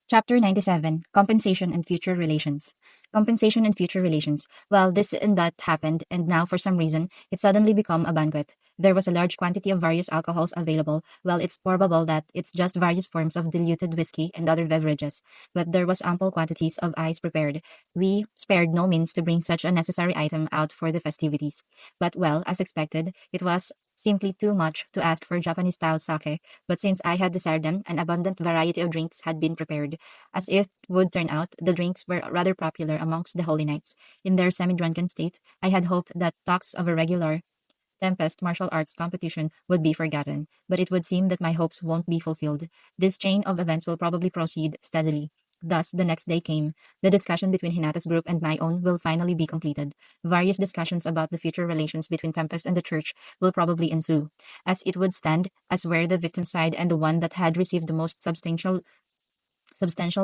Chapter 97, Compensation and Future Relations. Compensation and Future Relations. Well, this and that happened, and now for some reason, it suddenly became a banquet. There was a large quantity of various alcohols available. Well, it's probable that it's just various forms of diluted whiskey and other beverages, but there was ample quantities of ice prepared. We spared no means to bring such a necessary item out for the festivities. But well, as expected, it was simply too much to ask for Japanese-style sake, but since I had desired them, an abundant variety of drinks had been prepared. As it would turn out, the drinks were rather popular amongst the holy knights. In their semi-drunken state, I had hoped that talks of a regular Tempest martial arts competition would be forgotten, but it would seem that my hopes won't be fulfilled. This chain of events will probably proceed steadily. Thus, the next day came. The discussion between Hinata's group and my own will finally be completed. Various discussions about the future relations between Tempest and the church will probably ensue. As it would stand, as where the victim side and the one that had received the most substantial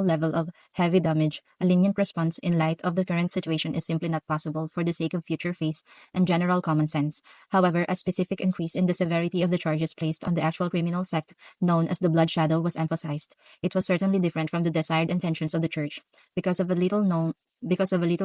level of heavy damage, a lenient response in light of the current situation is simply not possible for the sake of future faith and general common sense. However, a specific increase in the severity of the charges placed on the actual criminal sect known as the Blood Shadow was emphasized. It was certainly different from the desired intentions of the church. Because of a little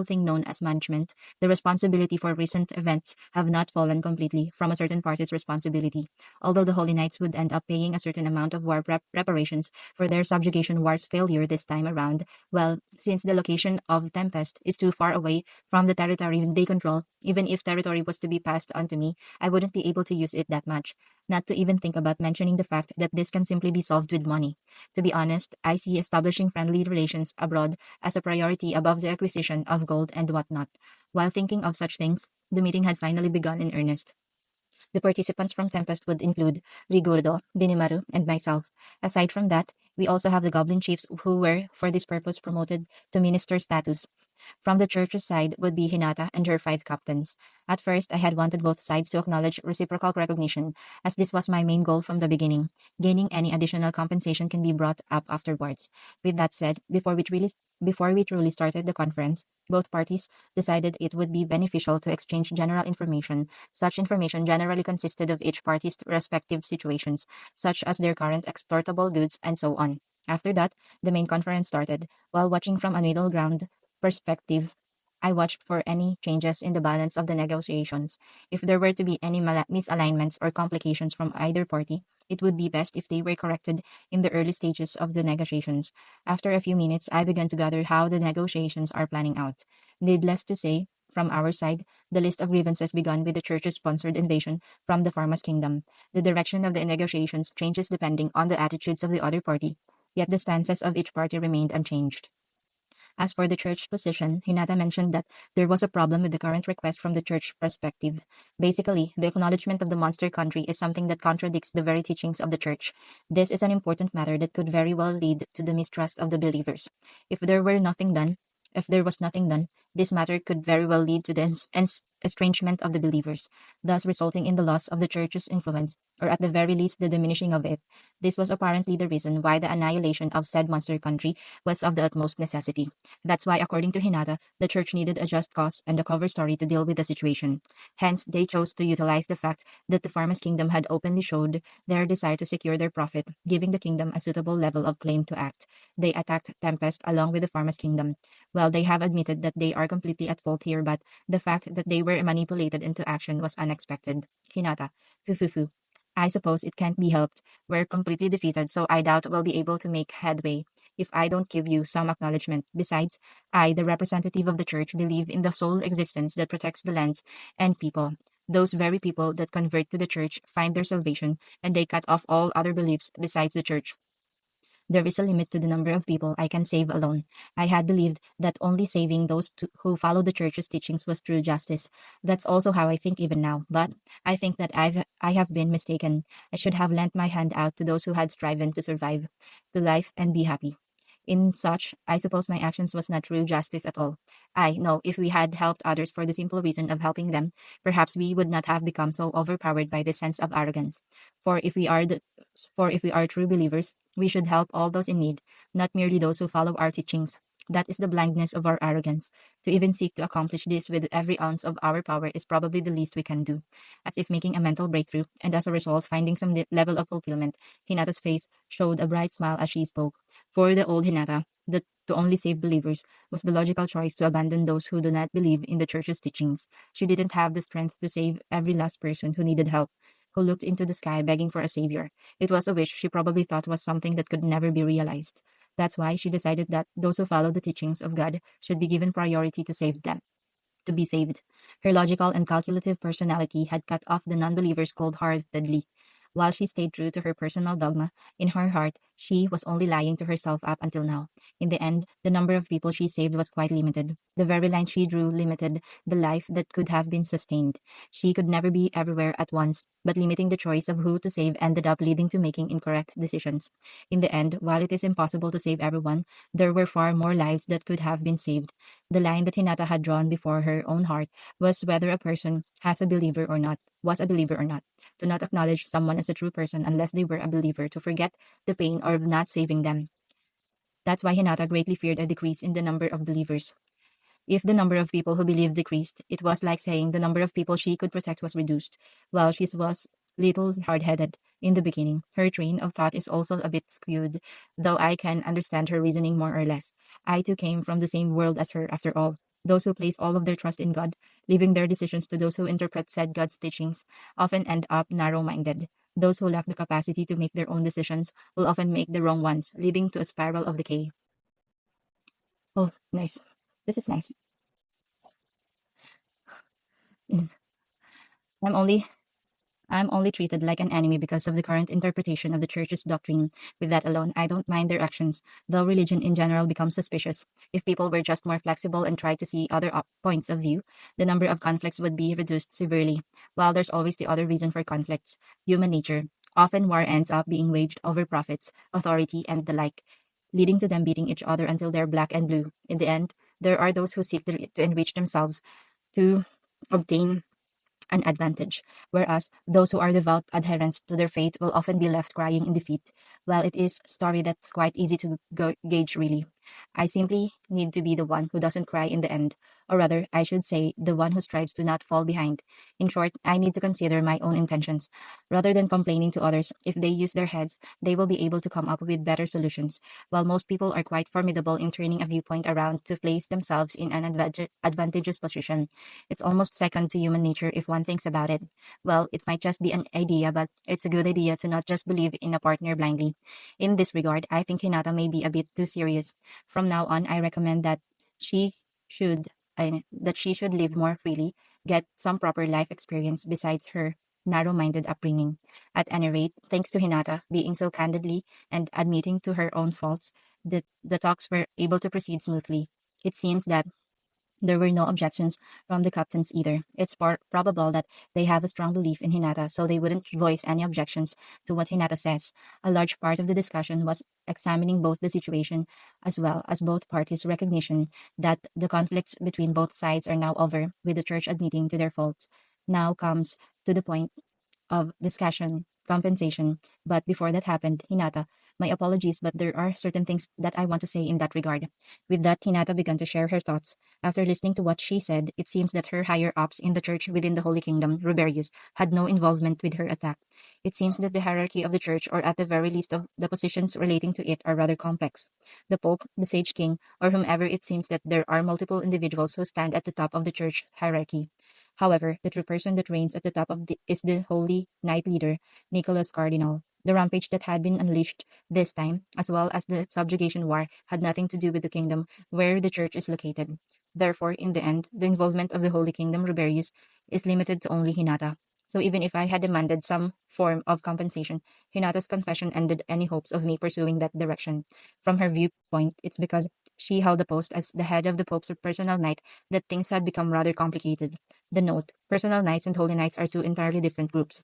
thing known as management, the responsibility for recent events have not fallen completely from a certain party's responsibility. Although the Holy Knights would end up paying a certain amount of war reparations for their subjugation war's failure this time around, well, since the location of Tempest is too far away from the territory they control, even if territory was to be passed on to me, I wouldn't be able to use it that much. Not to even think about mentioning the fact that this can simply be solved with money. To be honest, I see establishing friendly relations abroad as a priority above the acquisition of gold and whatnot. While thinking of such things, the meeting had finally begun in earnest. The participants from Tempest would include Rigurdo, Binimaru, and myself. Aside from that, we also have the goblin chiefs who were, for this purpose, promoted to minister status. From the church's side would be Hinata and her 5 captains. At first, I had wanted both sides to acknowledge reciprocal recognition, as this was my main goal from the beginning. Gaining any additional compensation can be brought up afterwards. With that said, before we truly started the conference, both parties decided it would be beneficial to exchange general information. Such information generally consisted of each party's respective situations, such as their current exportable goods and so on. After that, the main conference started. While watching from a middle ground perspective, I watched for any changes in the balance of the negotiations. If there were to be any misalignments or complications from either party, it would be best if they were corrected in the early stages of the negotiations. After a few minutes, I began to gather how the negotiations are planning out. Needless to say, from our side, the list of grievances began with the church's sponsored invasion from the Pharma's kingdom. The direction of the negotiations changes depending on the attitudes of the other party, yet the stances of each party remained unchanged. As for the church position, Hinata mentioned that there was a problem with the current request from the church perspective. Basically, the acknowledgement of the monster country is something that contradicts the very teachings of the church. This is an important matter that could very well lead to the mistrust of the believers. If there were nothing done, if there was nothing done, this matter could very well lead to the estrangement of the believers, thus resulting in the loss of the church's influence, or at the very least the diminishing of it. This was apparently the reason why the annihilation of said monster country was of the utmost necessity. That's why, according to Hinata, the church needed a just cause and a cover story to deal with the situation. Hence, they chose to utilize the fact that the Pharma's kingdom had openly showed their desire to secure their profit, giving the kingdom a suitable level of claim to act. They attacked Tempest along with the Pharma's kingdom. Well, they have admitted that they are completely at fault here, but the fact that they were manipulated into action was unexpected. Hinata, fu. I suppose it can't be helped. We're completely defeated, so I doubt we'll be able to make headway if I don't give you some acknowledgement. Besides, I, the representative of the church, believe in the sole existence that protects the lands and people. Those very people that convert to the church find their salvation, and they cut off all other beliefs besides the church. There is a limit to the number of people I can save alone. I had believed that only saving those who follow the church's teachings was true justice. That's also how I think even now, but I think that I have been mistaken. I should have lent my hand out to those who had striven to survive, to life and be happy. In such, I suppose my actions was not true justice at all. I know if we had helped others for the simple reason of helping them, perhaps we would not have become so overpowered by this sense of arrogance. For if we are the, for if we are true believers, we should help all those in need, not merely those who follow our teachings. That is the blindness of our arrogance. To even seek to accomplish this with every ounce of our power is probably the least we can do. As if making a mental breakthrough, and as a result finding some level of fulfillment, Hinata's face showed a bright smile as she spoke. For the old Hinata, to only save believers was the logical choice to abandon those who do not believe in the church's teachings. She didn't have the strength to save every last person who needed help, who looked into the sky begging for a savior. It was a wish she probably thought was something that could never be realized. That's why she decided that those who follow the teachings of God should be given priority to save them. To be saved. Her logical and calculative personality had cut off the non-believers cold-heartedly. While she stayed true to her personal dogma, in her heart, she was only lying to herself up until now. In the end, the number of people she saved was quite limited. The very line she drew limited the life that could have been sustained. She could never be everywhere at once, but limiting the choice of who to save ended up leading to making incorrect decisions. In the end, while it is impossible to save everyone, there were far more lives that could have been saved. The line that Hinata had drawn before her own heart was whether a person was a believer or not. To not acknowledge someone as a true person unless they were a believer, to forget the pain of not saving them. That's why Hinata greatly feared a decrease in the number of believers. If the number of people who believed decreased, it was like saying the number of people she could protect was reduced. While she was little hard-headed in the beginning, her train of thought is also a bit skewed, though I can understand her reasoning more or less. I too came from the same world as her, after all. Those who place all of their trust in God, leaving their decisions to those who interpret said God's teachings, often end up narrow-minded. Those who lack the capacity to make their own decisions will often make the wrong ones, leading to a spiral of decay. Oh, nice. This is nice. I'm only I'm only treated like an enemy because of the current interpretation of the church's doctrine. With that alone, I don't mind their actions, though religion in general becomes suspicious. If people were just more flexible and tried to see other points of view, the number of conflicts would be reduced severely. While there's always the other reason for conflicts, human nature. Often war ends up being waged over profits, authority, and the like, leading to them beating each other until they're black and blue. In the end, there are those who seek to enrich themselves to obtain an advantage, whereas those who are devout adherents to their faith will often be left crying in defeat. Well, it is a story that's quite easy to gauge, really. I simply need to be the one who doesn't cry in the end, or rather, I should say, the one who strives to not fall behind. In short, I need to consider my own intentions. Rather than complaining to others, if they use their heads, they will be able to come up with better solutions. While most people are quite formidable in turning a viewpoint around to place themselves in an advantageous position, it's almost second to human nature if one thinks about it. Well, it might just be an idea, but it's a good idea to not just believe in a partner blindly. In this regard, I think Hinata may be a bit too serious. From now on, I recommend she should that she should live more freely, get some proper life experience besides her narrow-minded upbringing. At any rate, thanks to Hinata being so candidly and admitting to her own faults, the talks were able to proceed smoothly. It seems that there were no objections from the captains either. It's probable that they have a strong belief in Hinata, so they wouldn't voice any objections to what Hinata says. A large part of the discussion was examining both the situation as well as both parties' recognition that the conflicts between both sides are now over, with the church admitting to their faults. Now comes to the point of discussion, compensation. But before that happened, Hinata, my apologies, but there are certain things that I want to say in that regard. With that, Hinata began to share her thoughts. After listening to what she said, it seems that her higher ups in the church within the Holy Kingdom, Rebellious, had no involvement with her attack. It seems that the hierarchy of the church, or at the very least of the positions relating to it, are rather complex. The Pope, the Sage King, or whomever, it seems that there are multiple individuals who stand at the top of the church hierarchy. However, the true person that reigns at the top is the Holy Knight Leader, Nicholas Cardinal. The rampage that had been unleashed this time, as well as the subjugation war, had nothing to do with the kingdom where the church is located. Therefore, in the end, the involvement of the Holy Kingdom Rebellious is limited to only Hinata. So even if I had demanded some form of compensation, Hinata's confession ended any hopes of me pursuing that direction. From her viewpoint, it's because she held the post as the head of the Pope's personal knight that things had become rather complicated. The note, personal knights and holy knights are two entirely different groups.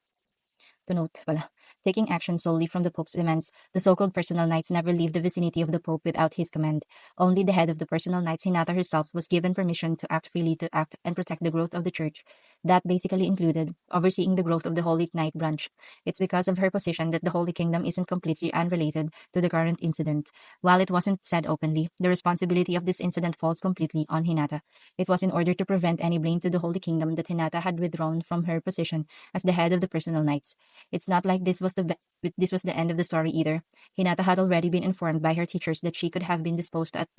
To note, pala, taking action solely from the Pope's demands, the so-called personal knights never leave the vicinity of the Pope without his command. Only the head of the personal knights, Hinata herself, was given permission to act freely to act and protect the growth of the church. That basically included overseeing the growth of the Holy Knight branch. It's because of her position that the Holy Kingdom isn't completely unrelated to the current incident. While it wasn't said openly, the responsibility of this incident falls completely on Hinata. It was in order to prevent any blame to the Holy Kingdom that Hinata had withdrawn from her position as the head of the personal knights. It's not like this was the end of the story either. Hinata had already been informed by her teachers that she could have been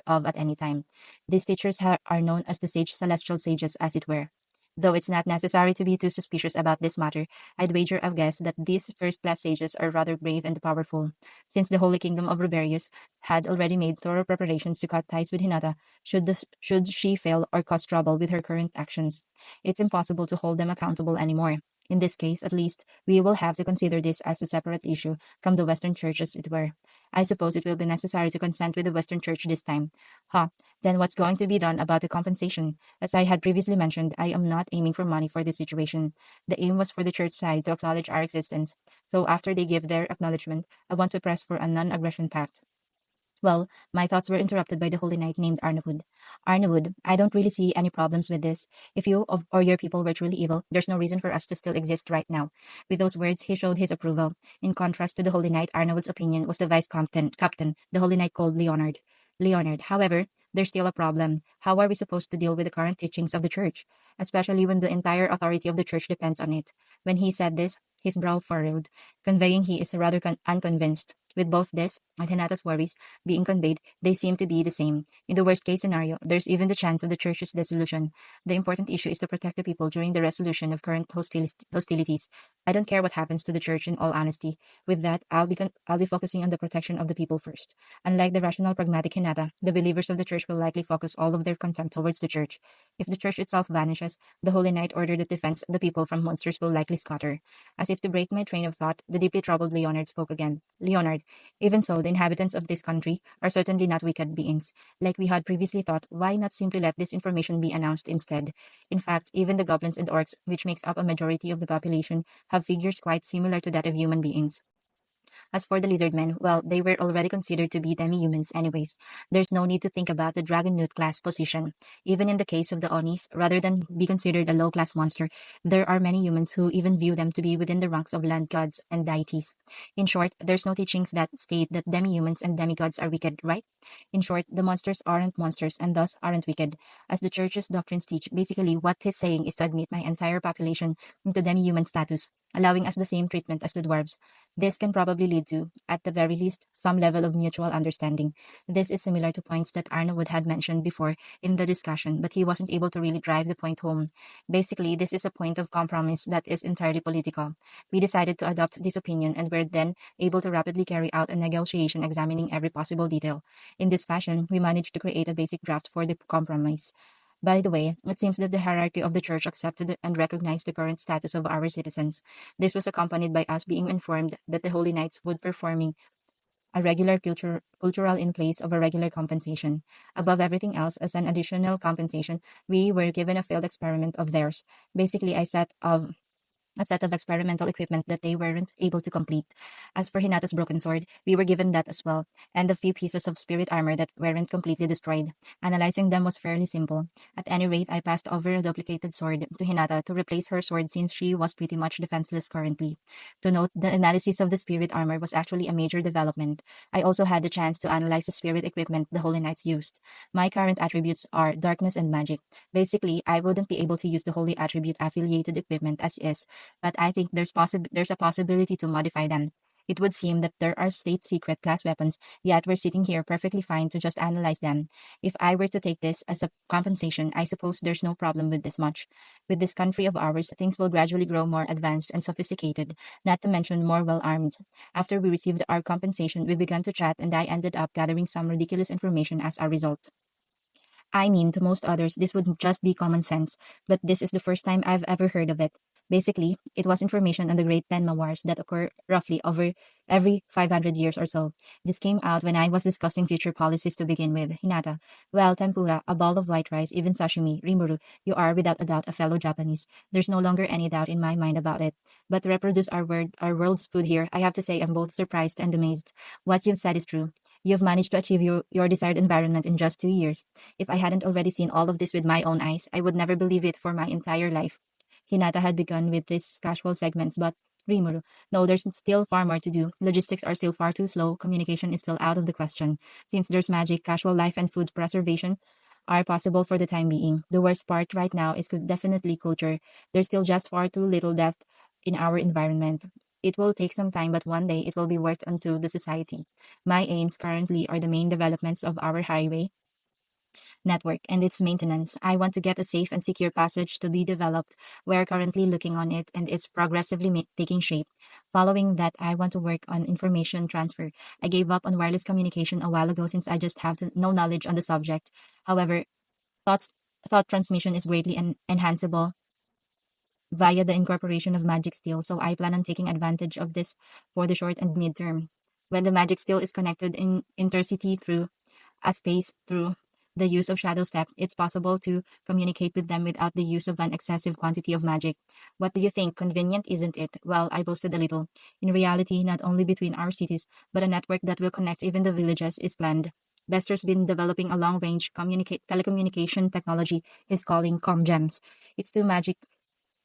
of at any time. These teachers are known as the celestial sages, as it were. Though it's not necessary to be too suspicious about this matter, I'd wager a guess that these first-class sages are rather brave and powerful, since the Holy Kingdom of Reberius had already made thorough preparations to cut ties with Hinata should she fail or cause trouble with her current actions. It's impossible to hold them accountable anymore. In this case, at least, we will have to consider this as a separate issue from the Western Church, as it were. I suppose it will be necessary to consent with the Western Church this time. Huh, then what's going to be done about the compensation? As I had previously mentioned, I am not aiming for money for this situation. The aim was for the church side to acknowledge our existence. So after they give their acknowledgement, I want to press for a non-aggression pact. Well, my thoughts were interrupted by the holy knight named Arnawood. Arnawood, I don't really see any problems with this. If or your people were truly evil, there's no reason for us to still exist right now. With those words, he showed his approval. In contrast to the holy knight, Arnawood's opinion was the captain, the holy knight called Leonard. Leonard, however, there's still a problem. How are we supposed to deal with the current teachings of the church, especially when the entire authority of the church depends on it? When he said this, his brow furrowed, conveying he is rather unconvinced. With both this and Hinata's worries being conveyed, they seem to be the same. In the worst case scenario, there's even the chance of the church's dissolution. The important issue is to protect the people during the resolution of current hostilities. I don't care what happens to the church in all honesty. With that, I'll be focusing on the protection of the people first. Unlike the rational pragmatic Hinata, the believers of the church will likely focus all of their contempt towards the church. If the church itself vanishes, the Holy Knight order that defends the people from monsters will likely scatter. As if to break my train of thought, the deeply troubled Leonard spoke again. Leonard, even so, the inhabitants of this country are certainly not wicked beings. Like we had previously thought, why not simply let this information be announced instead? In fact, even the goblins and orcs, which makes up a majority of the population, have figures quite similar to that of human beings. As for the lizard men, well, they were already considered to be demi-humans anyways. There's no need to think about the dragon newt class position. Even in the case of the Onis, rather than be considered a low-class monster, there are many humans who even view them to be within the ranks of land gods and deities. In short, there's no teachings that state that demi-humans and demigods are wicked, right? In short, the monsters aren't monsters and thus aren't wicked. As the church's doctrines teach, basically what he's saying is to admit my entire population into demi-human status, allowing us the same treatment as the dwarves. This can probably lead to, at the very least, some level of mutual understanding. This is similar to points that Arnawood had mentioned before in the discussion, but he wasn't able to really drive the point home. Basically, this is a point of compromise that is entirely political. We decided to adopt this opinion and were then able to rapidly carry out a negotiation examining every possible detail. In this fashion, we managed to create a basic draft for the compromise. By the way, it seems that the hierarchy of the church accepted and recognized the current status of our citizens. This was accompanied by us being informed that the Holy Knights would performing a regular cultural in place of a regular compensation. Above everything else, as an additional compensation, we were given a failed experiment of theirs. Basically, a set of experimental equipment that they weren't able to complete. As for Hinata's broken sword, we were given that as well, and a few pieces of spirit armor that weren't completely destroyed. Analyzing them was fairly simple. At any rate, I passed over a duplicated sword to Hinata to replace her sword since she was pretty much defenseless currently. To note, the analysis of the spirit armor was actually a major development. I also had the chance to analyze the spirit equipment the Holy Knights used. My current attributes are darkness and magic. Basically, I wouldn't be able to use the holy attribute affiliated equipment as is, but I think there's a possibility to modify them. It would seem that there are state secret class weapons, yet we're sitting here perfectly fine to just analyze them. If I were to take this as a compensation, I suppose there's no problem with this much. With this country of ours, things will gradually grow more advanced and sophisticated, not to mention more well armed. After we received our compensation, we began to chat, and I ended up gathering some ridiculous information as a result. I mean, to most others, this would just be common sense, but this is the first time I've ever heard of it. Basically, it was information on the Great Tenma Wars that occur roughly over every 500 years or so. This came out when I was discussing future policies to begin with. Hinata, well, tempura, a ball of white rice, even sashimi, rimuru, you are without a doubt a fellow Japanese. There's no longer any doubt in my mind about it. But to reproduce our world's food here, I have to say I'm both surprised and amazed. What you've said is true. You've managed to achieve your desired environment in just 2 years. If I hadn't already seen all of this with my own eyes, I would never believe it for my entire life. Hinata had begun with these casual segments, but Rimuru, no, there's still far more to do. Logistics are still far too slow. Communication is still out of the question. Since there's magic, casual life and food preservation are possible for the time being. The worst part right now is definitely culture. There's still just far too little depth in our environment. It will take some time, but one day it will be worked onto the society. My aims currently are the main developments of our highway network and its maintenance. I want to get a safe and secure passage to be developed. We're currently looking on it and it's progressively taking shape. Following that, I want to work on information transfer. I gave up on wireless communication a while ago since I just have no knowledge on the subject. However, thoughts, thought transmission is greatly enhanceable via the incorporation of magic steel, so I plan on taking advantage of this for the short and mid-term. When the magic steel is connected in intercity through a space through the use of shadow step, it's possible to communicate with them without the use of an excessive quantity of magic. What do you think? Convenient, isn't it? Well, I boasted a little. In reality, not only between our cities, but a network that will connect even the villages is planned. Bester's been developing a long-range telecommunication technology he's calling ComGems. It's too magic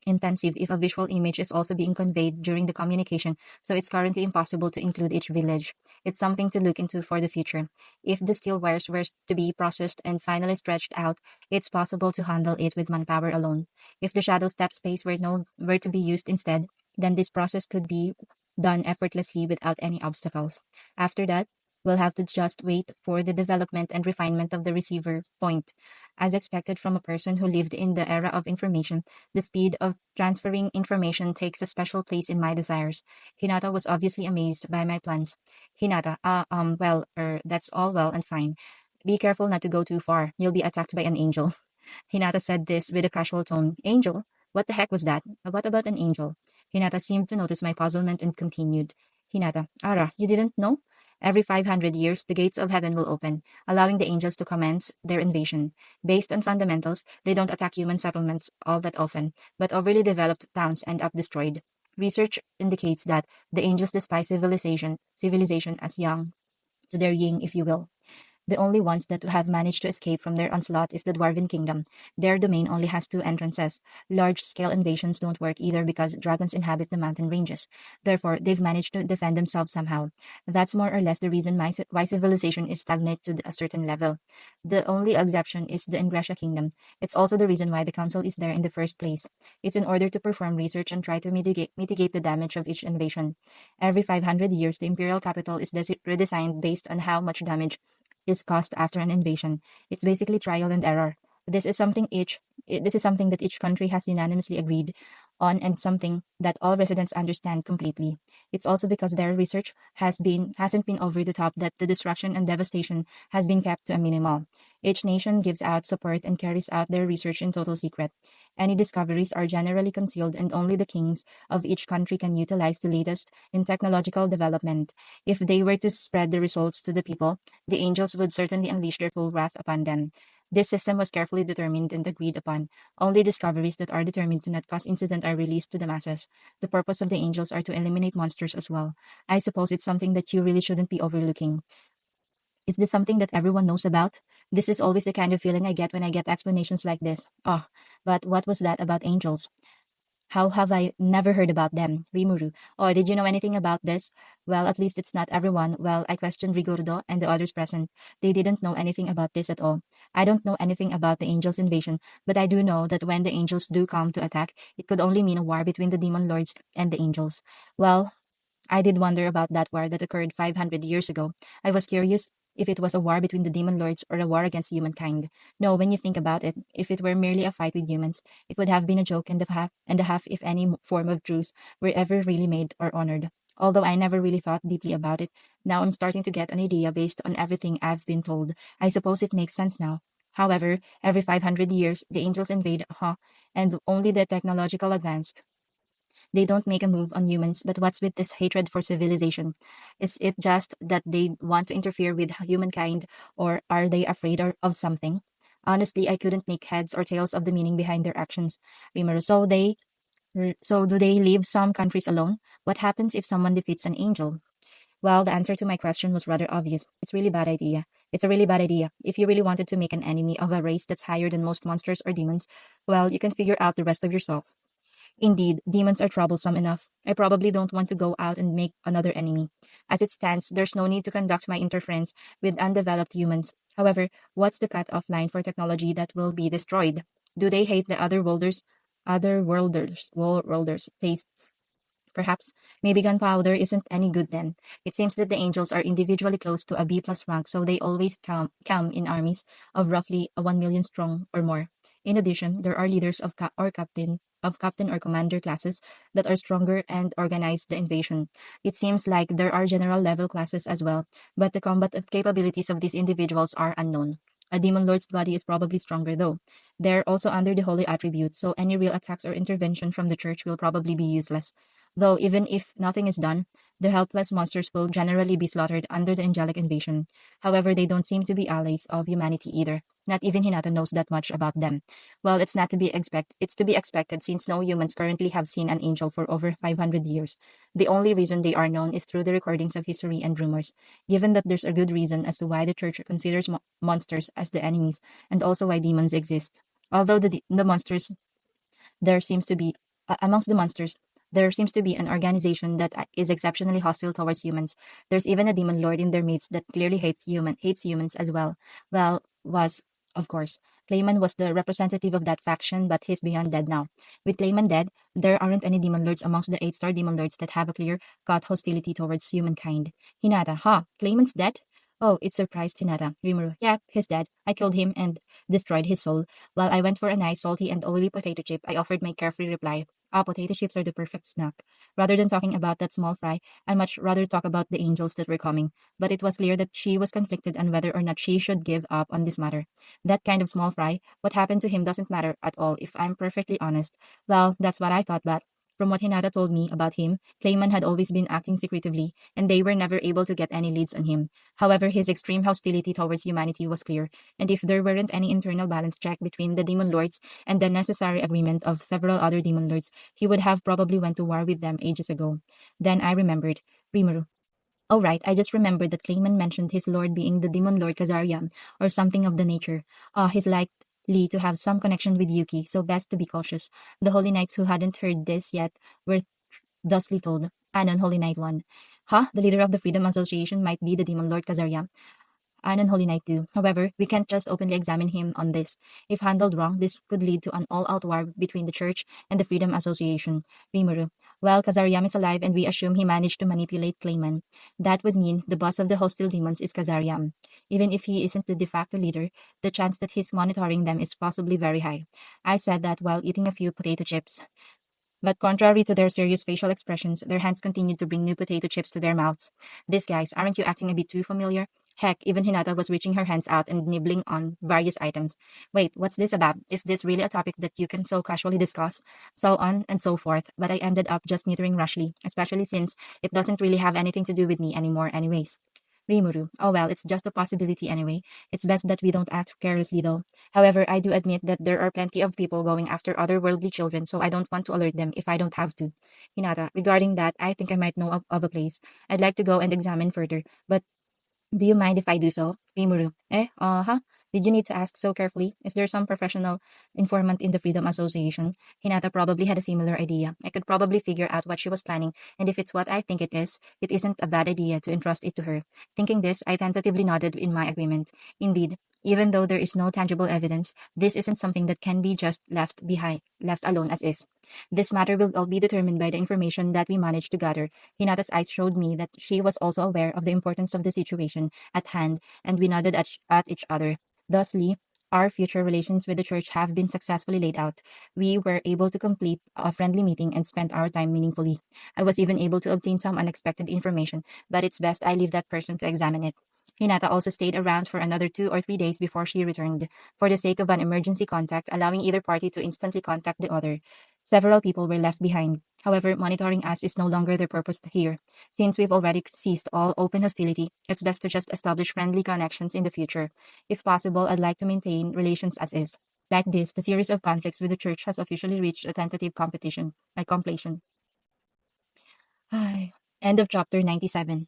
intensive if a visual image is also being conveyed during the communication, so it's currently impossible to include each village. It's something to look into for the future. If the steel wires were to be processed and finally stretched out, it's possible to handle it with manpower alone. If the shadow step space were to be used instead, then this process could be done effortlessly without any obstacles. After that, we'll have to just wait for the development and refinement of the receiver point. As expected from a person who lived in the era of information, the speed of transferring information takes a special place in my desires. Hinata was obviously amazed by my plans. Hinata, that's all well and fine. Be careful not to go too far. You'll be attacked by an angel. Hinata said this with a casual tone. Angel? What the heck was that? What about an angel? Hinata seemed to notice my puzzlement and continued. Hinata, Ara, you didn't know? Every 500 years, the gates of heaven will open, allowing the angels to commence their invasion. Based on fundamentals, they don't attack human settlements all that often, but overly developed towns end up destroyed. Research indicates that the angels despise civilization as young to their yin, if you will. The only ones that have managed to escape from their onslaught is the Dwarven Kingdom. Their domain only has two entrances. Large-scale invasions don't work either because dragons inhabit the mountain ranges. Therefore, they've managed to defend themselves somehow. That's more or less the reason why civilization is stagnant to a certain level. The only exception is the Ingresha Kingdom. It's also the reason why the council is there in the first place. It's in order to perform research and try to mitigate the damage of each invasion. Every 500 years, the imperial capital is redesigned based on how much damage is caused after an invasion. It's basically trial and error. This is something that each country has unanimously agreed on and something that all residents understand completely. It's also because their research hasn't been over the top that the destruction and devastation has been kept to a minimal. Each nation gives out support and carries out their research in total secret. Any discoveries are generally concealed and only the kings of each country can utilize the latest in technological development. If they were to spread the results to the people, the angels would certainly unleash their full wrath upon them. This system was carefully determined and agreed upon. Only discoveries that are determined to not cause incident are released to the masses. The purpose of the angels are to eliminate monsters as well. I suppose it's something that you really shouldn't be overlooking. Is this something that everyone knows about? This is always the kind of feeling I get when I get explanations like this. Oh, but what was that about angels? How have I never heard about them? Rimuru. Oh, did you know anything about this? Well, at least it's not everyone. Well, I questioned Rigurdo and the others present. They didn't know anything about this at all. I don't know anything about the angels' invasion, but I do know that when the angels do come to attack, it could only mean a war between the demon lords and the angels. Well, I did wonder about that war that occurred 500 years ago. I was curious if it was a war between the demon lords or a war against humankind. No, when you think about it, if it were merely a fight with humans, it would have been a joke and a half if any form of truce were ever really made or honored. Although I never really thought deeply about it, now I'm starting to get an idea based on everything I've been told. I suppose it makes sense now. However, every 500 years, the angels invade, and only the technological advanced. They don't make a move on humans, but what's with this hatred for civilization? Is it just that they want to interfere with humankind, or are they afraid of something? Honestly, I couldn't make heads or tails of the meaning behind their actions. Rimuru, so do they leave some countries alone? What happens if someone defeats an angel? Well, the answer to my question was rather obvious. It's really bad idea. It's a really bad idea. If you really wanted to make an enemy of a race that's higher than most monsters or demons, well, you can figure out the rest of yourself. Indeed, demons are troublesome enough. I probably don't want to go out and make another enemy. As it stands, there's no need to conduct my interference with undeveloped humans. However, what's the cut-off line for technology that will be destroyed? Do they hate the other worlders tastes? Perhaps, maybe gunpowder isn't any good then. It seems that the angels are individually close to a B plus rank, so they always come in armies of roughly 1 million strong or more. In addition, there are leaders of captain or commander classes that are stronger and organize the invasion. It seems like there are general level classes as well, but the combat capabilities of these individuals are unknown. A demon lord's body is probably stronger though. They're also under the holy attribute, so any real attacks or intervention from the church will probably be useless. Though even if nothing is done, the helpless monsters will generally be slaughtered under the angelic invasion. However, they don't seem to be allies of humanity either. Not even Hinata knows that much about them. Well, it's to be expected since no humans currently have seen an angel for over 500 years. The only reason they are known is through the recordings of history and rumors, given that there's a good reason as to why the church considers monsters as the enemies and also why demons exist. Although the monsters there seems to be amongst the monsters there seems to be an organization that is exceptionally hostile towards humans. There's even a demon lord in their midst that clearly hates humans as well. Well, was of course Clayman was the representative of that faction, but he's beyond dead now. With Clayman dead, there aren't any demon lords amongst the eight-star demon lords that have a clear-cut hostility towards humankind. Hinata, huh? Clayman's dead? Oh, it surprised Hinata. Rimuru, yeah, he's dead. I killed him and destroyed his soul. While I went for a nice salty and oily potato chip, I offered my carefree reply. Ah, potato chips are the perfect snack. Rather than talking about that small fry, I much rather talk about the angels that were coming. But it was clear that she was conflicted on whether or not she should give up on this matter. That kind of small fry, what happened to him doesn't matter at all if I'm perfectly honest. Well, that's what I thought, but from what Hinata told me about him, Clayman had always been acting secretively, and they were never able to get any leads on him. However, his extreme hostility towards humanity was clear, and if there weren't any internal balance check between the demon lords and the necessary agreement of several other demon lords, he would have probably went to war with them ages ago. Then I remembered. Rimuru. Oh right, I just remembered that Clayman mentioned his lord being the demon lord Kazarian, or something of the nature. He's likely to have some connection with Yuki, so best to be cautious. The Holy Knights who hadn't heard this yet were thusly told. Anon, Holy Knight 1. Huh? The leader of the Freedom Association might be the demon lord Kazarian. Anne and Holy Knight too. However, we can't just openly examine him on this. If handled wrong, this could lead to an all-out war between the Church and the Freedom Association. Rimuru. Well, Kazariam is alive and we assume he managed to manipulate Clayman. That would mean the boss of the hostile demons is Kazariam. Even if he isn't the de facto leader, the chance that he's monitoring them is possibly very high. I said that while eating a few potato chips. But contrary to their serious facial expressions, their hands continued to bring new potato chips to their mouths. These guys, aren't you acting a bit too familiar? Heck, even Hinata was reaching her hands out and nibbling on various items. Wait, what's this about? Is this really a topic that you can so casually discuss? So on and so forth, but I ended up just neutering Rushly, especially since it doesn't really have anything to do with me anymore anyways. Rimuru. Oh well, it's just a possibility anyway. It's best that we don't act carelessly though. However, I do admit that there are plenty of people going after otherworldly children, so I don't want to alert them if I don't have to. Hinata, regarding that, I think I might know of a place. I'd like to go and examine further, but do you mind if I do so? Rimuru. Uh-huh. Did you need to ask so carefully? Is there some professional informant in the Freedom Association? Hinata probably had a similar idea. I could probably figure out what she was planning, and if it's what I think it isn't a bad idea to entrust it to her. Thinking this, I tentatively nodded in my agreement. Indeed, even though there is no tangible evidence, this isn't something that can be just left alone as is. This matter will all be determined by the information that we manage to gather. Hinata's eyes showed me that she was also aware of the importance of the situation at hand, and we nodded at each other. Thusly, our future relations with the church have been successfully laid out. We were able to complete a friendly meeting and spend our time meaningfully. I was even able to obtain some unexpected information, but it's best I leave that person to examine it. Hinata also stayed around for another 2 or 3 days before she returned, for the sake of an emergency contact, allowing either party to instantly contact the other. Several people were left behind. However, monitoring us is no longer their purpose here. Since we've already ceased all open hostility, it's best to just establish friendly connections in the future. If possible, I'd like to maintain relations as is. Like this, the series of conflicts with the church has officially reached a tentative completion. Ay, end of chapter 97.